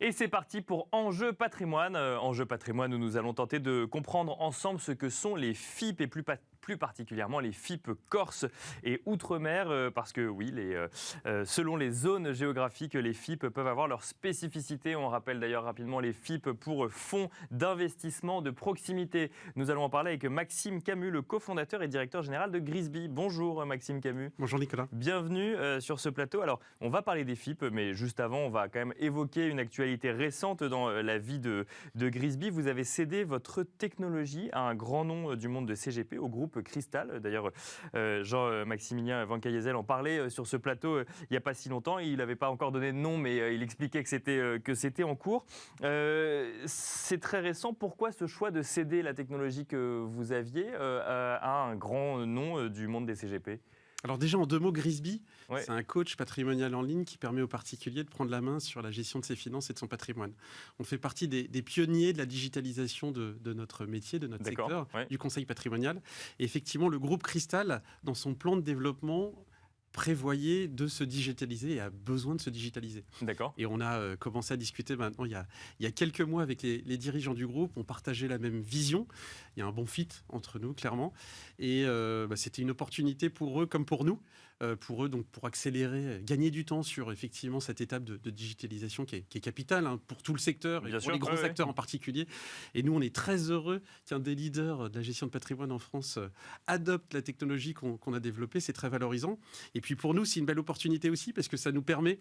Et c'est parti pour Enjeu Patrimoine. Enjeu Patrimoine où nous allons tenter de comprendre ensemble ce que sont les FIP et plus particulièrement les FIP Corse et Outre-mer, parce que oui, selon les zones géographiques, les FIP peuvent avoir leurs spécificités. On rappelle d'ailleurs rapidement les FIP pour fonds d'investissement de proximité. Nous allons en parler avec Maxime Camus, le cofondateur et directeur général de Grisby. Bonjour Maxime Camus. Bonjour Nicolas. Bienvenue sur ce plateau. Alors, on va parler des FIP, mais juste avant, on va quand même évoquer une actualité récente dans la vie de Grisby. Vous avez cédé votre technologie à un grand nom du monde de CGP, au groupe Cristal. D'ailleurs, Jean-Maximilien Van Cayezel en parlait sur ce plateau il n'y a pas si longtemps. Il n'avait pas encore donné de nom, mais il expliquait que c'était en cours. C'est très récent. Pourquoi ce choix de céder la technologie que vous aviez à un grand nom du monde des CGP ? Alors déjà, en 2 mots, Grisby, Ouais. c'est un coach patrimonial en ligne qui permet aux particuliers de prendre la main sur la gestion de ses finances et de son patrimoine. On fait partie des pionniers de la digitalisation de notre métier, de notre secteur, ouais. du conseil patrimonial. Et effectivement, le groupe Cristal, dans son plan de développement, prévoyait de se digitaliser et a besoin de se digitaliser. D'accord. Et on a commencé à discuter maintenant il y a quelques mois avec les dirigeants du groupe. On partageait la même vision. Il y a un bon fit entre nous, clairement. Et c'était une opportunité pour eux comme pour nous. Donc pour accélérer, gagner du temps sur effectivement cette étape de digitalisation qui est capitale pour tout le secteur et Bien pour sûr, les grands acteurs en particulier. Et nous, on est très heureux qu'un des leaders de la gestion de patrimoine en France adopte la technologie qu'on a développée. C'est très valorisant. Et puis pour nous, c'est une belle opportunité aussi parce que ça nous permet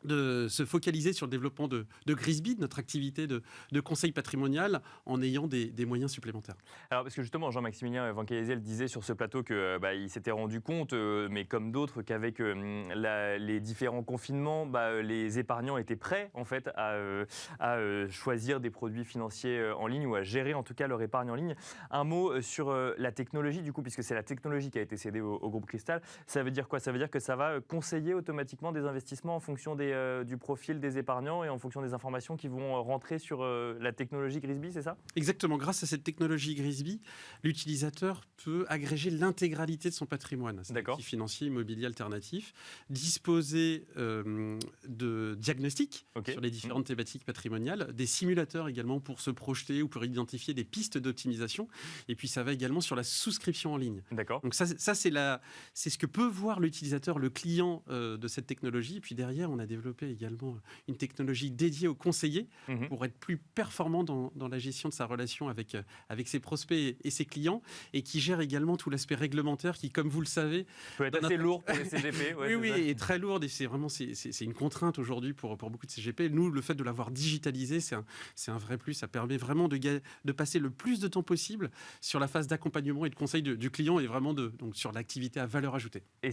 de se focaliser sur le développement de Grisby, de notre activité de conseil patrimonial, en ayant des moyens supplémentaires. Alors, parce que justement, Jean-Maximilien Van Cayezel disait sur ce plateau qu'il s'était rendu compte, mais comme d'autres, qu'avec les différents confinements, les épargnants étaient prêts en fait à choisir des produits financiers en ligne ou à gérer en tout cas leur épargne en ligne. Un mot sur la technologie, du coup, puisque c'est la technologie qui a été cédée au groupe Cristal. Ça veut dire quoi ? Ça veut dire que ça va conseiller automatiquement des investissements en fonction du profil des épargnants et en fonction des informations qui vont rentrer sur la technologie Grisby, c'est ça ? Exactement. Grâce à cette technologie Grisby, l'utilisateur peut agréger l'intégralité de son patrimoine, ses actifs financiers, immobiliers alternatifs, disposer de diagnostics sur les différentes thématiques patrimoniales, des simulateurs également pour se projeter ou pour identifier des pistes d'optimisation. Et puis ça va également sur la souscription en ligne. D'accord. Donc ça c'est ce que peut voir l'utilisateur, le client de cette technologie. Et puis derrière, on a développé également une technologie dédiée aux conseillers pour être plus performant dans la gestion de sa relation avec ses prospects et ses clients, et qui gère également tout l'aspect réglementaire qui, comme vous le savez, peut être assez lourd pour les CGP. Oui, et très lourd, et c'est une contrainte aujourd'hui pour beaucoup de CGP. Nous, le fait de l'avoir digitalisé, c'est un vrai plus. Ça permet vraiment de passer le plus de temps possible sur la phase d'accompagnement et de conseil du client, et vraiment donc sur l'activité à valeur ajoutée. Et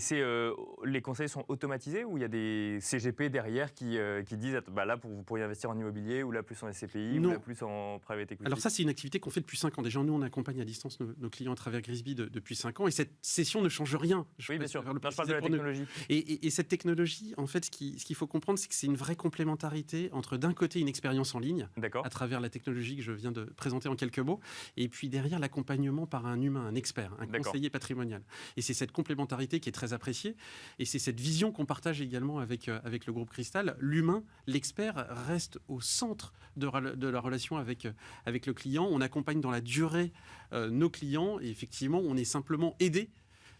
les conseils sont automatisés, ou il y a des CGP derrière qui disent là vous pourriez investir en immobilier, ou là plus en SCPI, ou là plus en private equity? Alors ça, c'est une activité qu'on fait depuis 5 ans. Déjà, nous, on accompagne à distance nos clients à travers Grisby depuis 5 ans, et cette session ne change rien. Oui, bien sûr. Je parle de la technologie. Et cette technologie, en fait, ce qu'il faut comprendre, c'est que c'est une vraie complémentarité entre, d'un côté, une expérience en ligne, à travers la technologie que je viens de présenter en quelques mots, et puis derrière, l'accompagnement par un humain, un expert, un conseiller patrimonial. Et c'est cette complémentarité qui est très appréciée, et c'est cette vision qu'on partage également avec le groupe Cristal. L'humain, l'expert, reste au centre de la relation avec le client. On accompagne dans la durée nos clients, et effectivement, on est simplement aidé.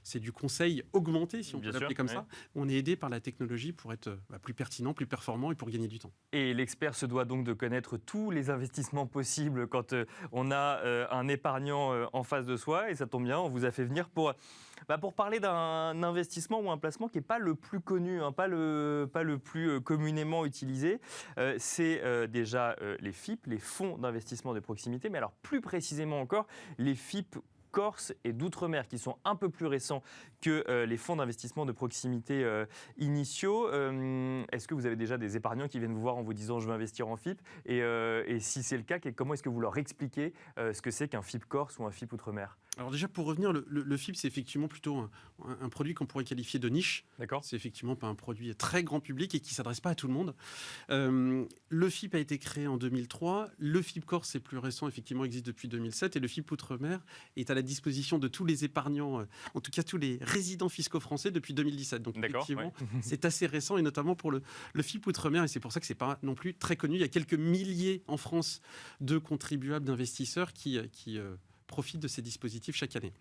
C'est du conseil augmenté, si on peut l'appeler comme ça. On est aidé par la technologie pour être plus pertinent, plus performant et pour gagner du temps. Et l'expert se doit donc de connaître tous les investissements possibles quand on a un épargnant en face de soi. Et ça tombe bien, on vous a fait venir pour parler d'un investissement ou un placement qui n'est pas le plus connu, pas le plus communément utilisé. C'est déjà les FIP, les fonds d'investissement de proximité, mais alors plus précisément encore, les FIP Corse et d'Outre-mer, qui sont un peu plus récents que les fonds d'investissement de proximité initiaux. Est-ce que vous avez déjà des épargnants qui viennent vous voir en vous disant « je veux investir en FIP » et si c'est le cas, comment est-ce que vous leur expliquez ce que c'est qu'un FIP Corse ou un FIP Outre-mer ? Alors déjà, pour revenir, le FIP, c'est effectivement plutôt un produit qu'on pourrait qualifier de niche. D'accord. C'est effectivement pas un produit très grand public et qui ne s'adresse pas à tout le monde. Le FIP a été créé en 2003. Le FIP Corse, c'est plus récent, effectivement, existe depuis 2007. Et le FIP Outre-mer est à la disposition de tous les épargnants, en tout cas tous les résidents fiscaux français depuis 2017. Donc effectivement, c'est assez récent, et notamment pour le FIP Outre-mer. Et c'est pour ça que ce n'est pas non plus très connu. Il y a quelques milliers en France de contribuables, d'investisseurs qui profitent de ces dispositifs chaque année.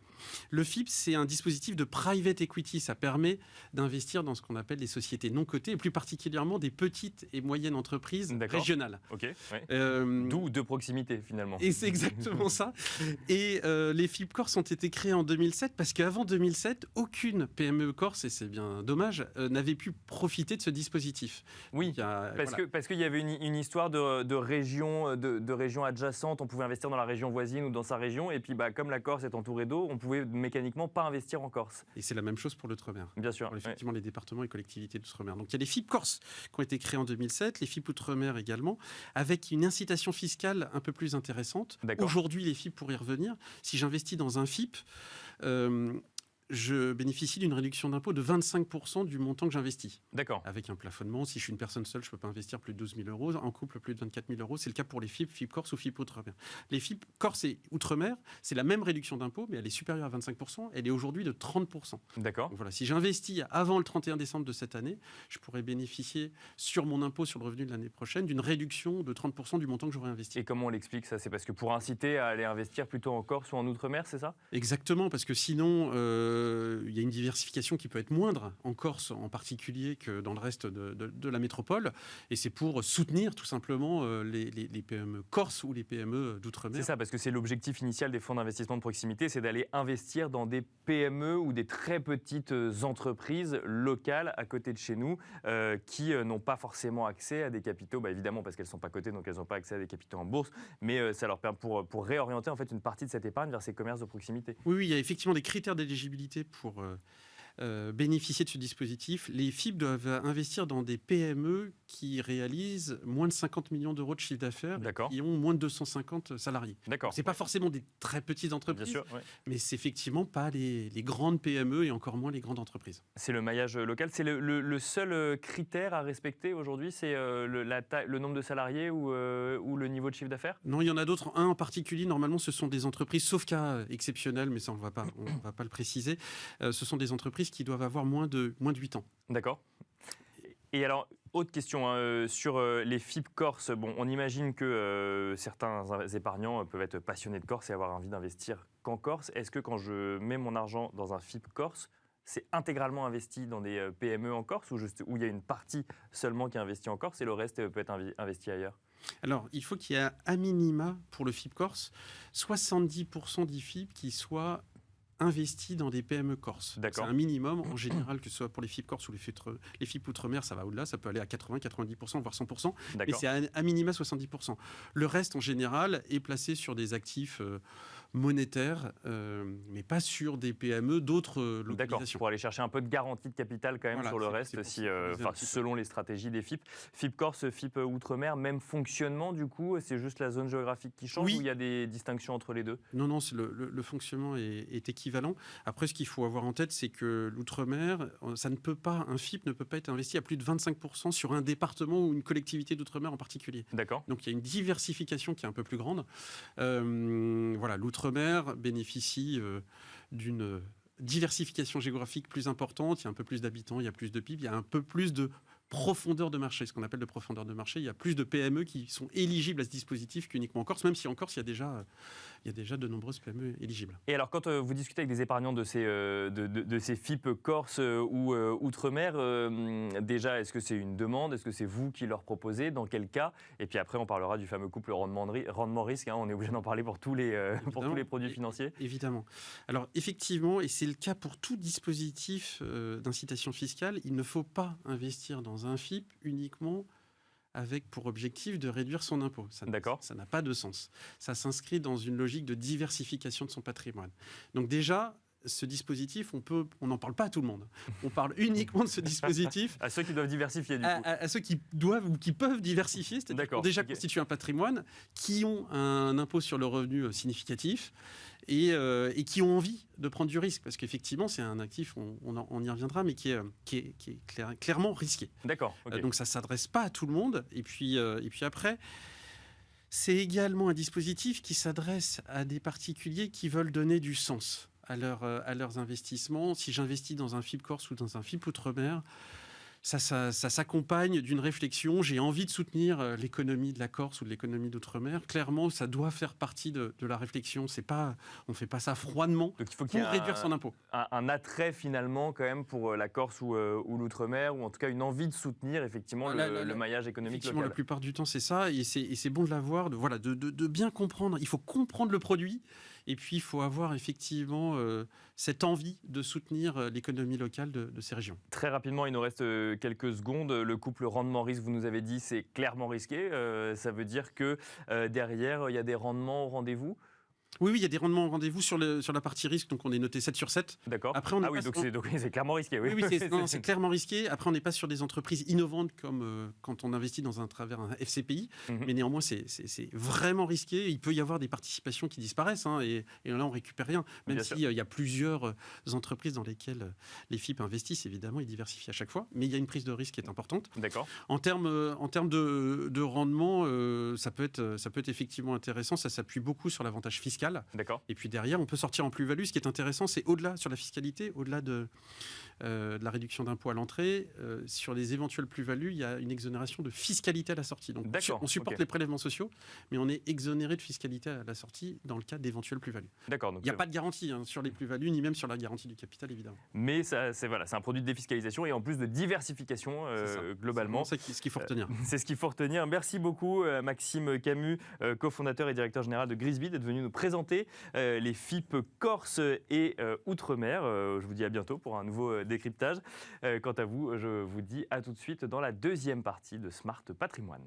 Le FIP, c'est un dispositif de private equity. Ça permet d'investir dans ce qu'on appelle les sociétés non cotées, et plus particulièrement des petites et moyennes entreprises régionales. Ok. D'où de proximité, finalement. Et c'est exactement ça. Et les FIP Corse ont été créés en 2007 parce qu'avant 2007, aucune PME corse, et c'est bien dommage, n'avait pu profiter de ce dispositif. Oui, parce qu'il y avait une histoire de région adjacente. On pouvait investir dans la région voisine ou dans sa région. Et puis, comme la Corse est entourée d'eau, on pouvait mécaniquement pas investir en Corse. Et c'est la même chose pour l'Outre-mer. Bien sûr. Pour effectivement les départements et collectivités d'Outre-mer. Donc il y a les FIP Corse qui ont été créés en 2007, les FIP Outre-mer également, avec une incitation fiscale un peu plus intéressante. Aujourd'hui, les FIP, pour y revenir, si j'investis dans un FIP, je bénéficie d'une réduction d'impôt de 25% du montant que j'investis. D'accord. Avec un plafonnement. Si je suis une personne seule, je ne peux pas investir plus de 12 000 euros. En couple, plus de 24 000 euros. C'est le cas pour les FIP, FIP Corse ou FIP Outre-mer. Les FIP Corse et Outre-mer, c'est la même réduction d'impôt, mais elle est supérieure à 25%. Elle est aujourd'hui de 30%. D'accord. Donc voilà, si j'investis avant le 31 décembre de cette année, je pourrais bénéficier sur mon impôt sur le revenu de l'année prochaine d'une réduction de 30% du montant que j'aurais investi. Et comment on l'explique ça? C'est parce que pour inciter à aller investir plutôt en Corse ou en Outre-mer, c'est ça? Exactement, parce que sinon, il y a une diversification qui peut être moindre en Corse en particulier que dans le reste de la métropole. Et c'est pour soutenir tout simplement les PME corse ou les PME d'outre-mer. C'est ça, parce que c'est l'objectif initial des fonds d'investissement de proximité, c'est d'aller investir dans des PME ou des très petites entreprises locales à côté de chez nous qui n'ont pas forcément accès à des capitaux, évidemment parce qu'elles ne sont pas cotées, donc elles n'ont pas accès à des capitaux en bourse, mais ça leur permet pour réorienter en fait une partie de cette épargne vers ces commerces de proximité. Oui, il y a effectivement des critères d'éligibilité pour bénéficier de ce dispositif. Les FIP doivent investir dans des PME qui réalisent moins de 50 millions d'euros de chiffre d'affaires et qui ont moins de 250 salariés. D'accord. Ce n'est pas forcément des très petites entreprises, bien sûr, mais c'est effectivement pas les grandes PME et encore moins les grandes entreprises. C'est le maillage local. C'est le seul critère à respecter aujourd'hui, c'est le nombre de salariés ou le niveau de chiffre d'affaires? Non, il y en a d'autres. Un en particulier, normalement, ce sont des entreprises, sauf cas exceptionnel, mais ça, on ne va pas le préciser. Ce sont des entreprises qui doivent avoir moins de 8 ans. D'accord. Et alors, autre question sur les FIP Corse. Bon, on imagine que certains épargnants peuvent être passionnés de Corse et avoir envie d'investir qu'en Corse. Est-ce que quand je mets mon argent dans un FIP Corse, c'est intégralement investi dans des PME en Corse ou il y a une partie seulement qui est investie en Corse et le reste peut être investi ailleurs? Alors, il faut qu'il y ait à minima, pour le FIP Corse, 70% des FIP qui soient investis dans des PME corse. C'est un minimum, en général, que ce soit pour les FIP Corse ou les FIP Outre-mer, ça va au-delà, ça peut aller à 80, 90%, voire 100%, mais c'est à minima 70%. Le reste, en général, est placé sur des actifs monétaires, mais pas sur des PME d'autres localisations. D'accord, pour aller chercher un peu de garantie de capital quand même sur le reste, selon les stratégies des FIP. FIP Corse, FIP Outre-mer, même fonctionnement du coup, c'est juste la zone géographique qui change ou il y a des distinctions entre les deux? Non, le fonctionnement est équivalent. Après, ce qu'il faut avoir en tête, c'est que l'Outre-mer, un FIP ne peut pas être investi à plus de 25% sur un département ou une collectivité d'Outre-mer en particulier. D'accord. Donc il y a une diversification qui est un peu plus grande. L'Outre-mer bénéficie d'une diversification géographique plus importante. Il y a un peu plus d'habitants, il y a plus de PIB, il y a un peu plus de profondeur de marché, ce qu'on appelle de profondeur de marché. Il y a plus de PME qui sont éligibles à ce dispositif qu'uniquement en Corse, même si en Corse, il y a déjà de nombreuses PME éligibles. Et alors, quand vous discutez avec des épargnants de ces FIP Corse ou Outre-mer, déjà, est-ce que c'est une demande? Est-ce que c'est vous qui leur proposez? Dans quel cas? Et puis après, on parlera du fameux couple rendement-risque. On est obligé d'en parler pour tous les produits financiers. Évidemment. Alors, effectivement, et c'est le cas pour tout dispositif d'incitation fiscale, il ne faut pas investir dans un FIP uniquement avec pour objectif de réduire son impôt. Ça n'a pas de sens. Ça s'inscrit dans une logique de diversification de son patrimoine. Donc déjà, ce dispositif, on n'en parle pas à tout le monde. On parle uniquement de ce dispositif à ceux qui doivent diversifier, du coup. À ceux qui doivent ou qui peuvent diversifier, c'est-à-dire qui ont déjà constitué un patrimoine, qui ont un impôt sur le revenu significatif et qui ont envie de prendre du risque, parce qu'effectivement, c'est un actif, on y reviendra, mais qui est clairement risqué. D'accord. Okay. Donc ça ne s'adresse pas à tout le monde. Et puis après, c'est également un dispositif qui s'adresse à des particuliers qui veulent donner du sens à leurs investissements. Si j'investis dans un FIP Corse ou dans un FIP Outre-mer, ça s'accompagne d'une réflexion. J'ai envie de soutenir l'économie de la Corse ou de l'économie d'Outre-mer. Clairement, ça doit faire partie de la réflexion. On ne fait pas ça froidement. Donc, il faut qu'il y ait réduire son impôt. Un attrait finalement quand même pour la Corse ou l'Outre-mer, ou en tout cas une envie de soutenir effectivement le maillage économique local. La plupart du temps, c'est ça. Et c'est bon de l'avoir, de bien comprendre. Il faut comprendre le produit. Et puis, il faut avoir effectivement cette envie de soutenir l'économie locale de ces régions. Très rapidement, il nous reste quelques secondes. Le couple rendement-risque, vous nous avez dit, c'est clairement risqué. Ça veut dire que derrière, il y a des rendements au rendez-vous ? Oui, il y a des rendements au rendez-vous sur la partie risque, donc on est noté 7 sur 7. D'accord. Après, donc c'est clairement risqué. Oui, c'est clairement risqué. Après, on n'est pas sur des entreprises innovantes comme quand on investit à travers un FCPI, mais néanmoins, c'est vraiment risqué. Il peut y avoir des participations qui disparaissent, et là, on ne récupère rien. Même s'il y a plusieurs entreprises dans lesquelles les FIP investissent, évidemment, ils diversifient à chaque fois, mais il y a une prise de risque qui est importante. D'accord. En termes de rendement, ça peut être effectivement intéressant. Ça s'appuie beaucoup sur l'avantage fiscal. D'accord. Et puis derrière, on peut sortir en plus-value. Ce qui est intéressant, c'est au-delà sur la fiscalité, au-delà de la réduction d'impôt à l'entrée, sur les éventuelles plus-values, il y a une exonération de fiscalité à la sortie. Donc on supporte les prélèvements sociaux, mais on est exonéré de fiscalité à la sortie dans le cas d'éventuelles plus-values. D'accord. Il n'y a pas de garantie sur les plus-values, ni même sur la garantie du capital, évidemment. Mais c'est un produit de défiscalisation et en plus de diversification globalement. C'est ce qu'il faut retenir. C'est ce qu'il faut retenir. Merci beaucoup Maxime Camus, cofondateur et directeur général de Grisby, d'être venu nous présenter les FIP Corse et Outre-mer. Je vous dis à bientôt pour un nouveau décryptage. Quant à vous, je vous dis à tout de suite dans la deuxième partie de Smart Patrimoine.